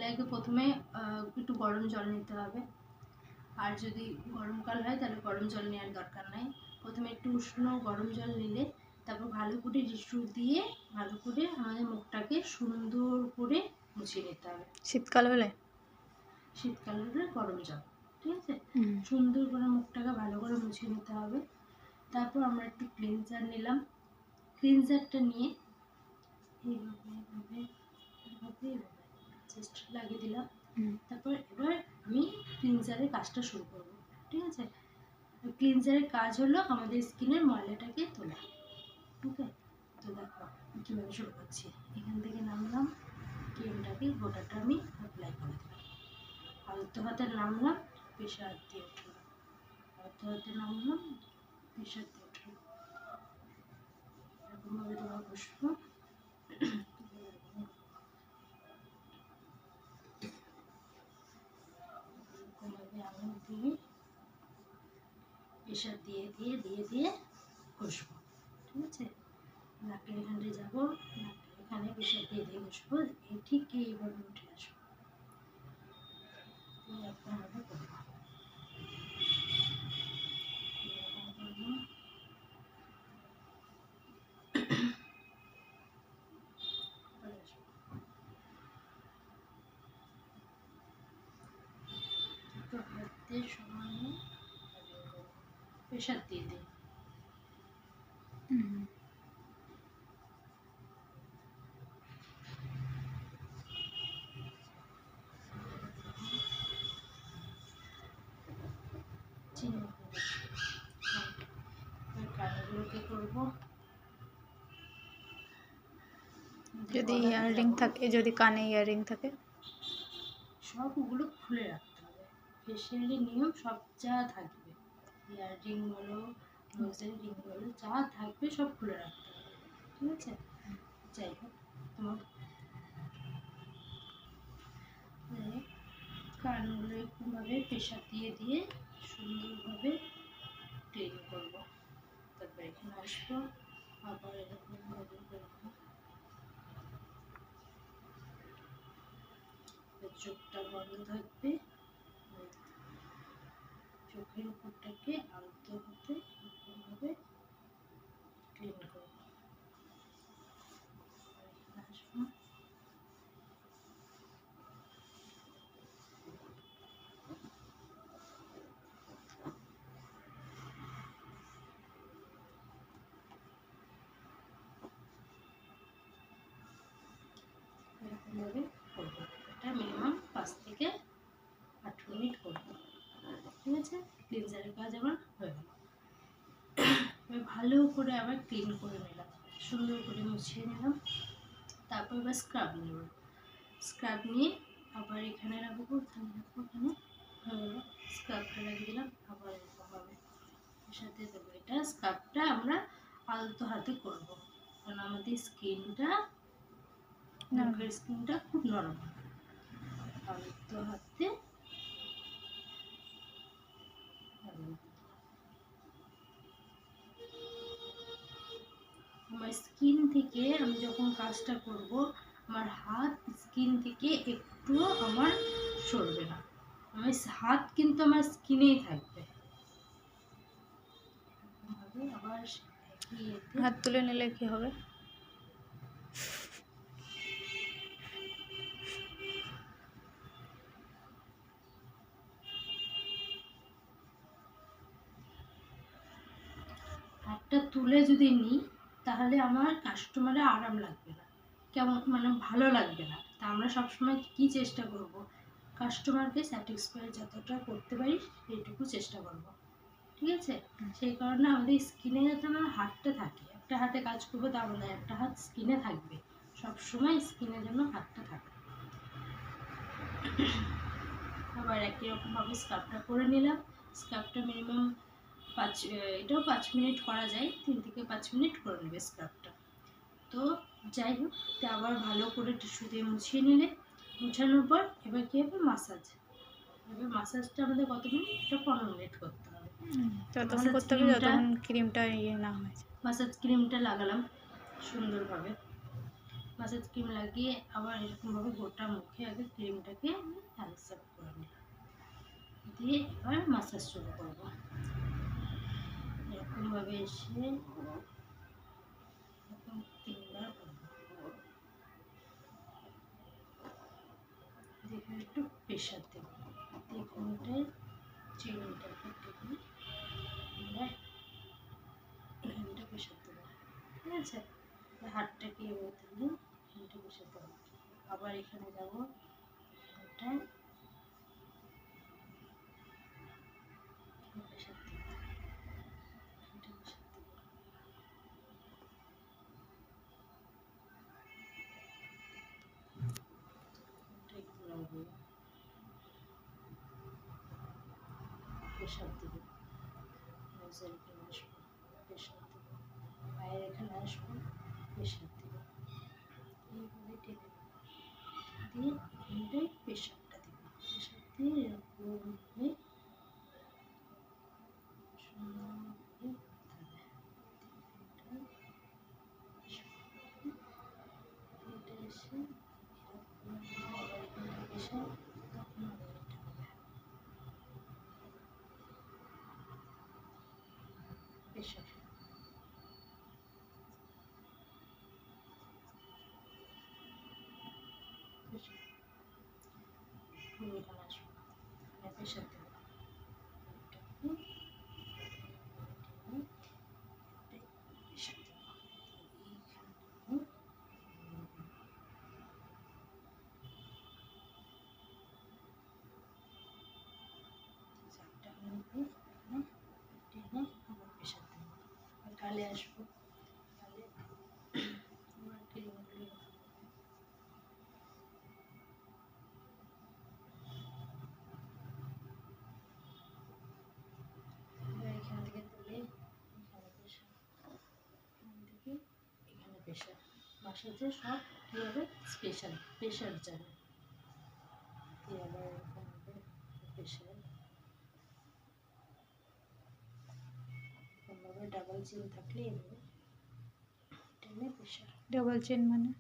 তাহলে আগে প্রথমে একটু গরম জল নিতে হবে। আর যদি গরমকাল হয় তাহলে গরম জল নেওয়ার দরকার নাই। প্রথমে একটু উষ্ণ গরম জল নিলে তারপর ভালো করে টিস্যু দিয়ে ভালো করে আমাদের মুখটাকে সুন্দর করে মুছিয়ে নিতে হবে। শীতকাল হলে গরম জল, ঠিক আছে, সুন্দর করে মুখটাকে ভালো করে মুছিয়ে নিতে হবে। তারপর আমরা একটু ক্লিনজার নিলাম। ক্লিনজারটা নিয়ে এইভাবে জাস্ট লাগিয়ে দিলাম। তারপর এবার আমি ক্লিনজারের কাজটা শুরু করবো, ঠিক আছে। ক্লিনজারের কাজ হলো আমাদের স্কিনের ময়লাটাকে তোলা। ওকে, তো দেখো কীভাবে শুরু করছি। এখান থেকে নামলাম, ক্রিমটাকে গোটাটা আমি অ্যাপ্লাই করে দিলাম। আলতো হাতে নামলাম, পেশা হাত দিয়ে উঠলাম, আলতো হাতে নামলাম, পেশা দিয়ে উঠলাম। এরকমভাবে তোমার বসবো। এরকমভাবে আঙুল দিয়ে পেশা দিয়ে দিয়ে দিয়ে দিয়ে ঘষবো, ঠিক আছে। নাকের এখানে যাবো, এখানে পেশা দিয়ে দিয়ে ঘষবো, ঠিক এইভাবে উঠে আসবো। এরকমভাবে করবো, এরকম করবো। হাতে সমানে প্রেশার দিয়ে দিই। কানগুলোকে করবো। যদি ইয়াররিং থাকে, যদি কানে ইয়াররিং থাকে সবগুলো খুলে রাখতে হবে। ফেশিয়ালের নিয়ম সব যা থাকবে, ইয়াররিং বলো, নোজের রিং বলো, যা থাকবে সব খুলে রাখতে হবে, ঠিক আছে। যাই হোক, তোমার কানগুলো এরকমভাবে প্রেশার দিয়ে দিয়ে সুন্দরভাবে ক্লিন করবো। তারপর এখানে আসবো, আবার এরকমভাবে করবো। চোখটা বন্ধ থাকবে, চোখের উপরটাকে আলতো হাতে এরকমভাবে ক্লিন করবো। আসবো, এরকমভাবে করবো। এটা মিনিমাম 5 থেকে 8 মিনিট করবো, ঠিক আছে। ক্লিনজারের কাজ আমার হয়ে গেল। এবার ভালো করে আবার ক্লিন করে নিলাম, সুন্দর করে মুছিয়ে নিলাম। তারপর এবার স্ক্রাব নেব। স্ক্রাব নিয়ে আবার এখানে রাখবো, এখানে রাখবো, এখানে হয়ে গেলো। স্ক্রাবটা লাগিয়ে দিলাম, আবার এরকমভাবে এর সাথে দেবো। এটা স্ক্রাবটা আমরা আলতো হাতে করবো, কারণ আমাদের স্কিনটা, মুখের স্কিনটা খুব নরম। আলতো হাতে আমার স্কিন থেকে, আমি যখন কাজটা করব আমার হাত স্কিন থেকে একটুও আমার সরবে না। আমার হাত কিন্তু আমার স্কিনেই থাকবে। আবার হাত তুলে নিলে কি হবে? হাতটা তুলে যদি নিই তাহলে আমার কাস্টমারের আরাম লাগবে না, কেমন মানে ভালো লাগবে না। তা আমরা সবসময় কি চেষ্টা করব, কাস্টমারকে স্যাটিসফাই যতটা করতে পারি সেইটুকু চেষ্টা করব, ঠিক আছে। সেই কারণে আমাদের স্কিনে যাতে আমার হাতটা থাকে, একটা হাতে কাজ করবো তার মানে একটা হাত স্কিনে থাকবে, সবসময় স্কিনের জন্য হাতটা থাকে। আবার একই রকমভাবে স্ক্রাবটা করে নিলাম। স্ক্রাবটা মিনিমাম এটাও 5 মিনিট করা যায়, 3 থেকে 5 মিনিট করে নেবে স্ক্রাবটা। তো যাই হোক, আবার ভালো করে টিস্যু দিয়ে মুছিয়ে নিলে, মুছানোর পর এবার কী হবে, মাসাজ। এবার মাসাজটা আমাদের কত মিনিট, এটা 15 মিনিট করতে হবে। ততক্ষণ করতে হবে যতক্ষণ ক্রিমটা ইয়ে না হয়েছে। মাসাজ ক্রিমটা লাগালাম সুন্দরভাবে, মাসাজ ক্রিম লাগিয়ে আবার এরকমভাবে গোটা মুখে আগে ক্রিমটাকে আমি অ্যাবসর্ব করে নিলাম, দিয়ে এবার মাসাজ শুরু করবো। এরকমভাবে এসে এরকম 3বার করবো। দেখুন একটু প্রেশার দেবো, এখানটায় চিনিটাকে টেনে আমরা এখানটা প্রেশার দেবো, ঠিক আছে? হাতটাকে এবার তুলে এখানটা প্রেশার দেবো, আবার এখানে যাবো, এখানটায় প্রেশার দেবো, এখানটা প্রেশার দেবো, এখানটায় ঘোরাবো, প্রেশার দেবো, নোজের এখানে আসবো, প্রেশার দেবো, পায়ের এখানে আসবো, প্রেশার দেবো, এইভাবে টেনে দেবো, দিয়ে এখানটায় প্রেশারটা দেবো, প্রেশার দিয়ে এরকমভাবে সুন্দরভাবে ঘুরতে হবে। এটা এসে এরকমভাবে আবার এখানটা প্রেশার, তখন আবার এটা হবে প্রেশার। আমি এখানে আসবো, এখানে প্রেশার দেবো, প্রেশার দেবো, চারটা মিনিটে টেনে আবার প্রেশার দেবো, আর গালে আসবো, গালে আমার ক্রিমগুলো এখান থেকে তুলে এখানে প্রেশার, এখান থেকে এখানে প্রেশার। মাসাজে সব কী হবে, স্পেশাল প্রেশার যাবে, দিয়ে আবার এরকম হবে প্রেশার, এরকমভাবে ডাবল চেন থাকলে এভাবে টেনে প্রেশার। ডাবল চেন মানে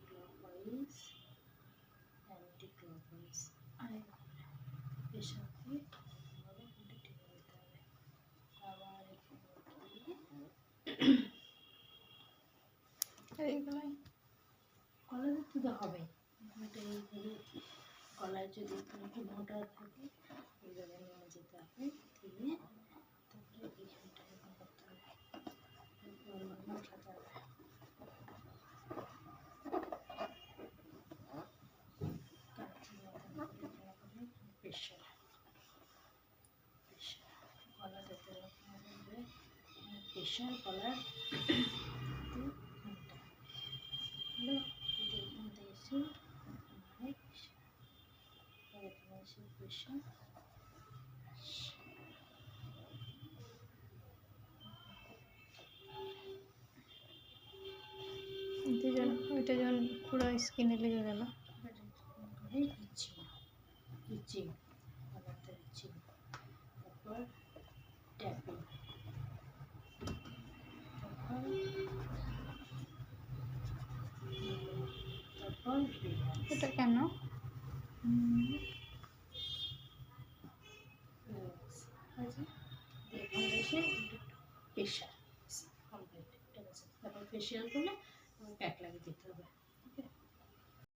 ক্লকওয়াইজ অ্যান্টি ক্লকওয়াইজ, আর প্রেশার দিয়ে ভাবে টেনে নিতে হবে, আবার এইগুলাই গলা ধরতে তো হবে, এটা এইভাবে গলায় যদি একটু মোটা থাকে এইভাবে নিয়ে যেতে হবে, দিয়ে তারপরে এইখানটা এরকম করতে হবে, মোটাতে হবে, প্রেশার প্রেশার গলা ধরতে হবে, প্রেশার গলার এখানটা এসে এখানে এসে প্রেশার, ওইটা যখন পুরো স্কিনে লেগে গেল ইচিং গলাতে ইচিং, তারপর ট্যাপিং, তারপর এটা কেন প্রেশার কমপ্লিট, ঠিক আছে? তারপর ফেশিয়াল করলে প্যাক লাগিয়ে দিতে হবে।